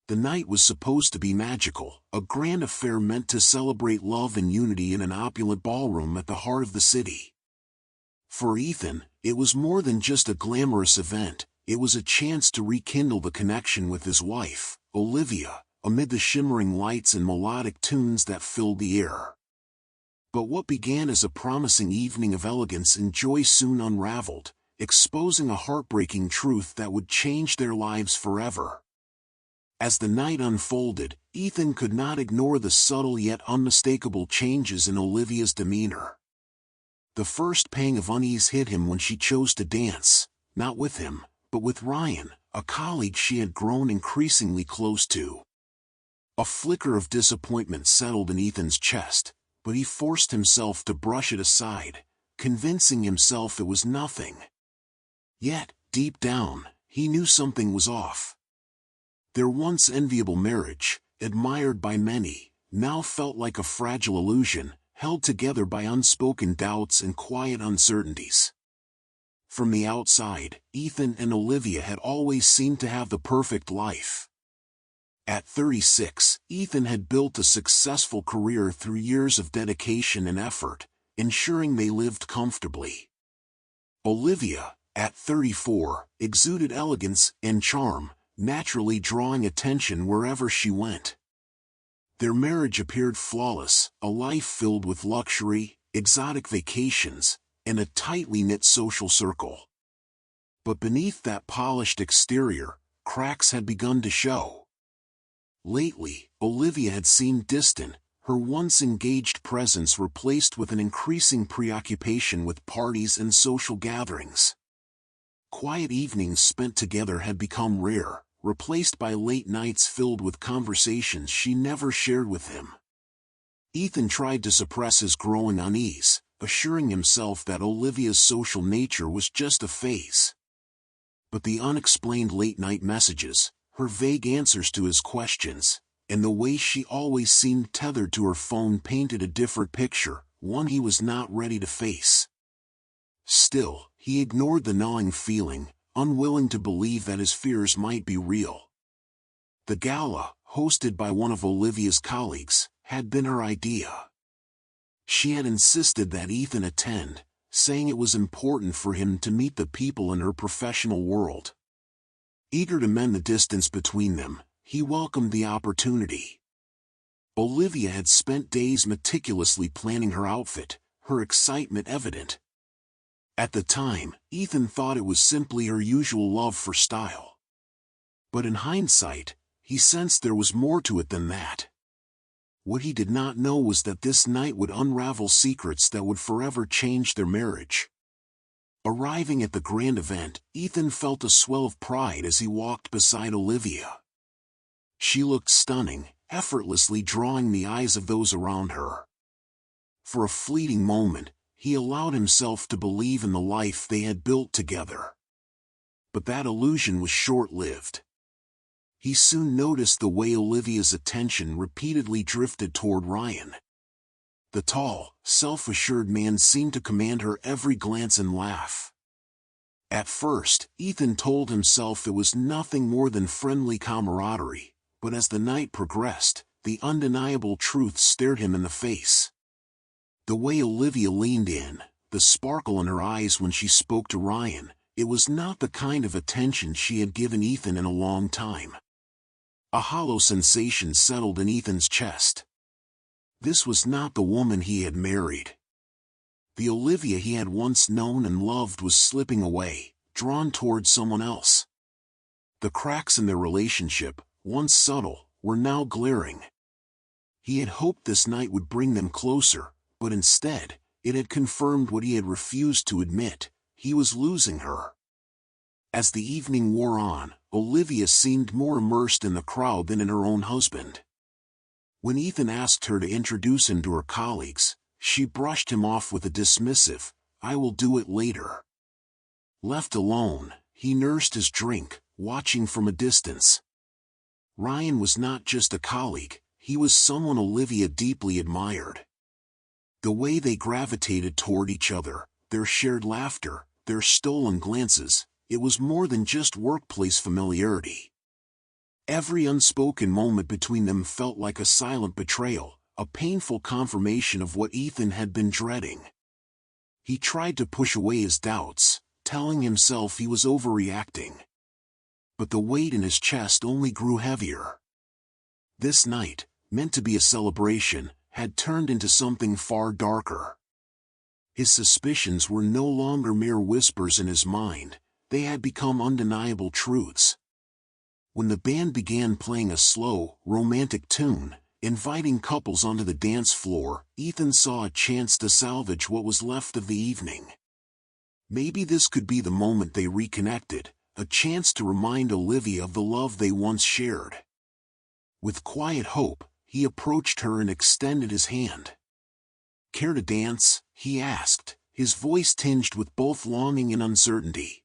The night was supposed to be magical, a grand affair meant to celebrate love and unity in an opulent ballroom at the heart of the city. For Ethan, it was more than just a glamorous event, it was a chance to rekindle the connection with his wife, Olivia, amid the shimmering lights and melodic tunes that filled the air. But what began as a promising evening of elegance and joy soon unraveled, exposing a heartbreaking truth that would change their lives forever. As the night unfolded, Ethan could not ignore the subtle yet unmistakable changes in Olivia's demeanor. The first pang of unease hit him when she chose to dance, not with him, but with Ryan, a colleague she had grown increasingly close to. A flicker of disappointment settled in Ethan's chest, but he forced himself to brush it aside, convincing himself it was nothing. Yet, deep down, he knew something was off. Their once enviable marriage, admired by many, now felt like a fragile illusion, held together by unspoken doubts and quiet uncertainties. From the outside, Ethan and Olivia had always seemed to have the perfect life. At 36, Ethan had built a successful career through years of dedication and effort, ensuring they lived comfortably. Olivia, at 34, exuded elegance and charm, naturally drawing attention wherever she went. Their marriage appeared flawless, a life filled with luxury, exotic vacations, and a tightly knit social circle. But beneath that polished exterior, cracks had begun to show. Lately, Olivia had seemed distant, her once engaged presence replaced with an increasing preoccupation with parties and social gatherings. Quiet evenings spent together had become rare, replaced by late nights filled with conversations she never shared with him. Ethan tried to suppress his growing unease, assuring himself that Olivia's social nature was just a phase. But the unexplained late-night messages, her vague answers to his questions, and the way she always seemed tethered to her phone painted a different picture, one he was not ready to face. Still, he ignored the gnawing feeling, unwilling to believe that his fears might be real. The gala, hosted by one of Olivia's colleagues, had been her idea. She had insisted that Ethan attend, saying it was important for him to meet the people in her professional world. Eager to mend the distance between them, he welcomed the opportunity. Olivia had spent days meticulously planning her outfit, her excitement evident. At the time, Ethan thought it was simply her usual love for style. But in hindsight, he sensed there was more to it than that. What he did not know was that this night would unravel secrets that would forever change their marriage. Arriving at the grand event, Ethan felt a swell of pride as he walked beside Olivia. She looked stunning, effortlessly drawing the eyes of those around her. For a fleeting moment, he allowed himself to believe in the life they had built together. But that illusion was short-lived. He soon noticed the way Olivia's attention repeatedly drifted toward Ryan. The tall, self-assured man seemed to command her every glance and laugh. At first, Ethan told himself it was nothing more than friendly camaraderie, but as the night progressed, the undeniable truth stared him in the face. The way Olivia leaned in, the sparkle in her eyes when she spoke to Ryan, it was not the kind of attention she had given Ethan in a long time. A hollow sensation settled in Ethan's chest. This was not the woman he had married. The Olivia he had once known and loved was slipping away, drawn toward someone else. The cracks in their relationship, once subtle, were now glaring. He had hoped this night would bring them closer, but instead, it had confirmed what he had refused to admit: he was losing her. As the evening wore on, Olivia seemed more immersed in the crowd than in her own husband. When Ethan asked her to introduce him to her colleagues, she brushed him off with a dismissive, "I will do it later." Left alone, he nursed his drink, watching from a distance. Ryan was not just a colleague, he was someone Olivia deeply admired. The way they gravitated toward each other, their shared laughter, their stolen glances, it was more than just workplace familiarity. Every unspoken moment between them felt like a silent betrayal, a painful confirmation of what Ethan had been dreading. He tried to push away his doubts, telling himself he was overreacting. But the weight in his chest only grew heavier. This night, meant to be a celebration, had turned into something far darker. His suspicions were no longer mere whispers in his mind, they had become undeniable truths. When the band began playing a slow, romantic tune, inviting couples onto the dance floor, Ethan saw a chance to salvage what was left of the evening. Maybe this could be the moment they reconnected, a chance to remind Olivia of the love they once shared. With quiet hope, he approached her and extended his hand. "Care to dance?" he asked, his voice tinged with both longing and uncertainty.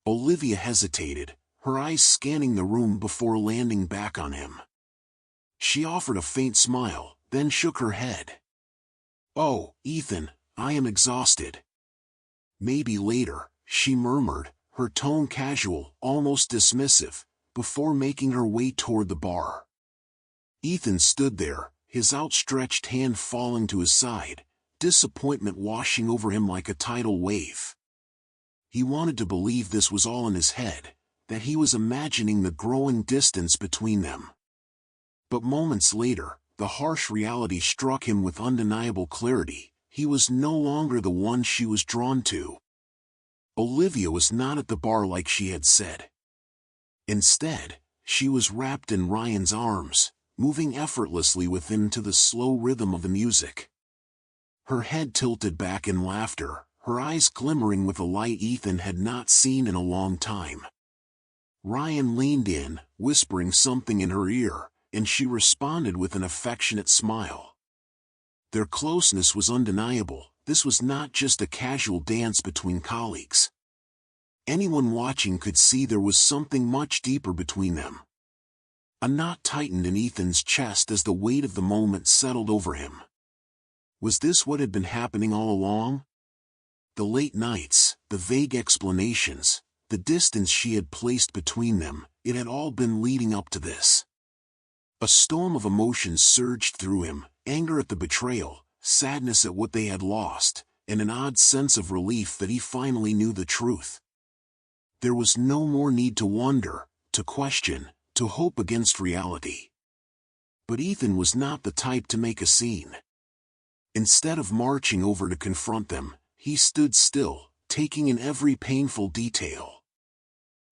Olivia hesitated, her eyes scanning the room before landing back on him. She offered a faint smile, then shook her head. "Oh, Ethan, I am exhausted." "Maybe later," she murmured, her tone casual, almost dismissive, before making her way toward the bar. Ethan stood there, his outstretched hand falling to his side, disappointment washing over him like a tidal wave. He wanted to believe this was all in his head, that he was imagining the growing distance between them. But moments later, the harsh reality struck him with undeniable clarity. He was no longer the one she was drawn to. Olivia was not at the bar like she had said. Instead, she was wrapped in Ryan's arms, moving effortlessly with him to the slow rhythm of the music. Her head tilted back in laughter, her eyes glimmering with a light Ethan had not seen in a long time. Ryan leaned in, whispering something in her ear, and she responded with an affectionate smile. Their closeness was undeniable. This was not just a casual dance between colleagues. Anyone watching could see there was something much deeper between them. A knot tightened in Ethan's chest as the weight of the moment settled over him. Was this what had been happening all along? The late nights, the vague explanations, the distance she had placed between them, it had all been leading up to this. A storm of emotions surged through him, anger at the betrayal, sadness at what they had lost, and an odd sense of relief that he finally knew the truth. There was no more need to wonder, to question, to hope against reality. But Ethan was not the type to make a scene. Instead of marching over to confront them, he stood still, taking in every painful detail.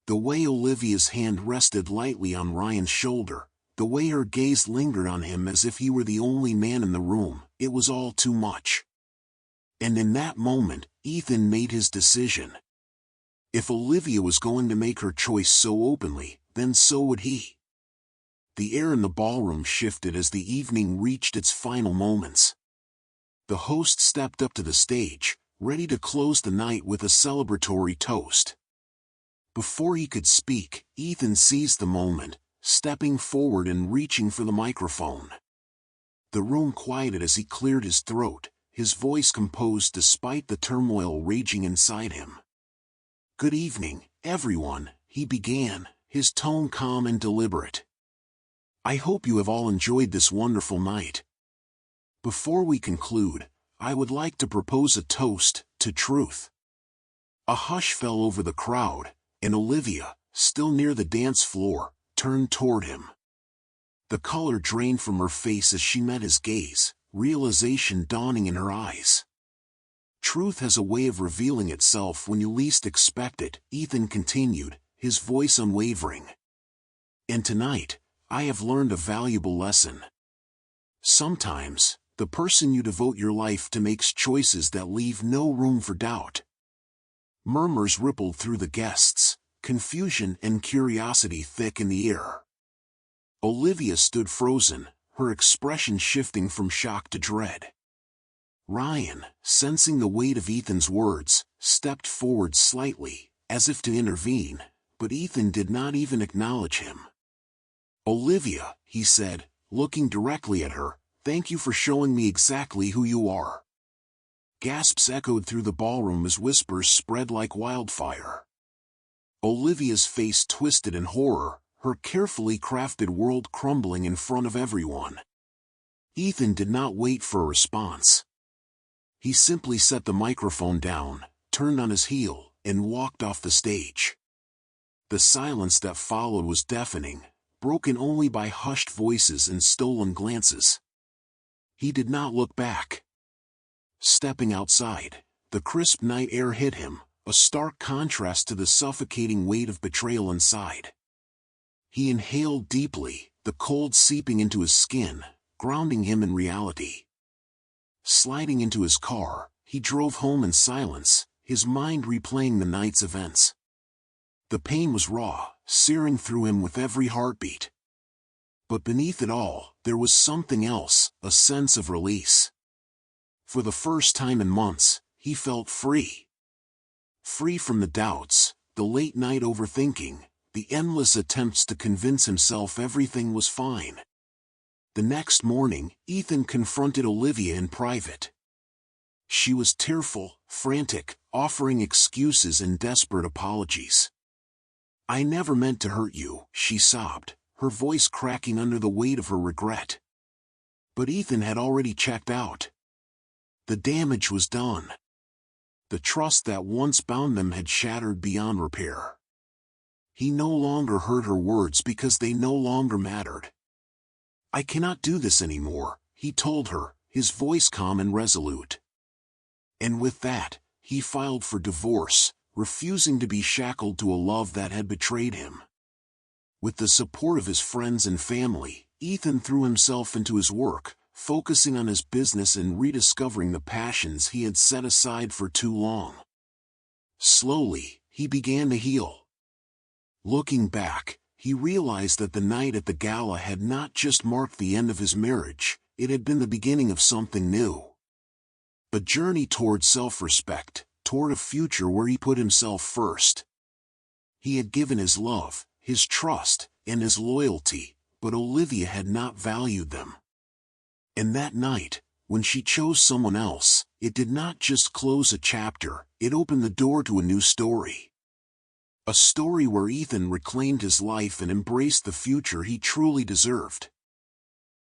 The way Olivia's hand rested lightly on Ryan's shoulder, the way her gaze lingered on him as if he were the only man in the room, it was all too much. And in that moment, Ethan made his decision. If Olivia was going to make her choice so openly, then so would he. The air in the ballroom shifted as the evening reached its final moments. The host stepped up to the stage, ready to close the night with a celebratory toast. Before he could speak, Ethan seized the moment, stepping forward and reaching for the microphone. The room quieted as he cleared his throat, his voice composed despite the turmoil raging inside him. "Good evening, everyone," he began, his tone calm and deliberate. "I hope you have all enjoyed this wonderful night. Before we conclude, I would like to propose a toast to truth." A hush fell over the crowd, and Olivia, still near the dance floor, turned toward him. The color drained from her face as she met his gaze, realization dawning in her eyes. "Truth has a way of revealing itself when you least expect it," Ethan continued, his voice unwavering. "And tonight, I have learned a valuable lesson. Sometimes, the person you devote your life to makes choices that leave no room for doubt." Murmurs rippled through the guests, confusion and curiosity thick in the air. Olivia stood frozen, her expression shifting from shock to dread. Ryan, sensing the weight of Ethan's words, stepped forward slightly, as if to intervene, but Ethan did not even acknowledge him. "Olivia," he said, looking directly at her, "thank you for showing me exactly who you are." Gasps echoed through the ballroom as whispers spread like wildfire. Olivia's face twisted in horror, her carefully crafted world crumbling in front of everyone. Ethan did not wait for a response. He simply set the microphone down, turned on his heel, and walked off the stage. The silence that followed was deafening, broken only by hushed voices and stolen glances. He did not look back. Stepping outside, the crisp night air hit him, a stark contrast to the suffocating weight of betrayal inside. He inhaled deeply, the cold seeping into his skin, grounding him in reality. Sliding into his car, he drove home in silence, his mind replaying the night's events. The pain was raw, searing through him with every heartbeat. But beneath it all, there was something else, a sense of release. For the first time in months, he felt free. Free from the doubts, the late-night overthinking, the endless attempts to convince himself everything was fine. The next morning, Ethan confronted Olivia in private. She was tearful, frantic, offering excuses and desperate apologies. "I never meant to hurt you," she sobbed, her voice cracking under the weight of her regret. But Ethan had already checked out. The damage was done. The trust that once bound them had shattered beyond repair. He no longer heard her words because they no longer mattered. "I cannot do this anymore," he told her, his voice calm and resolute. And with that, he filed for divorce, refusing to be shackled to a love that had betrayed him. With the support of his friends and family, Ethan threw himself into his work, focusing on his business and rediscovering the passions he had set aside for too long. Slowly, he began to heal. Looking back, he realized that the night at the gala had not just marked the end of his marriage, it had been the beginning of something new. A journey toward self-respect, toward a future where he put himself first. He had given his love, his trust, and his loyalty, but Olivia had not valued them. And that night, when she chose someone else, it did not just close a chapter, it opened the door to a new story. A story where Ethan reclaimed his life and embraced the future he truly deserved.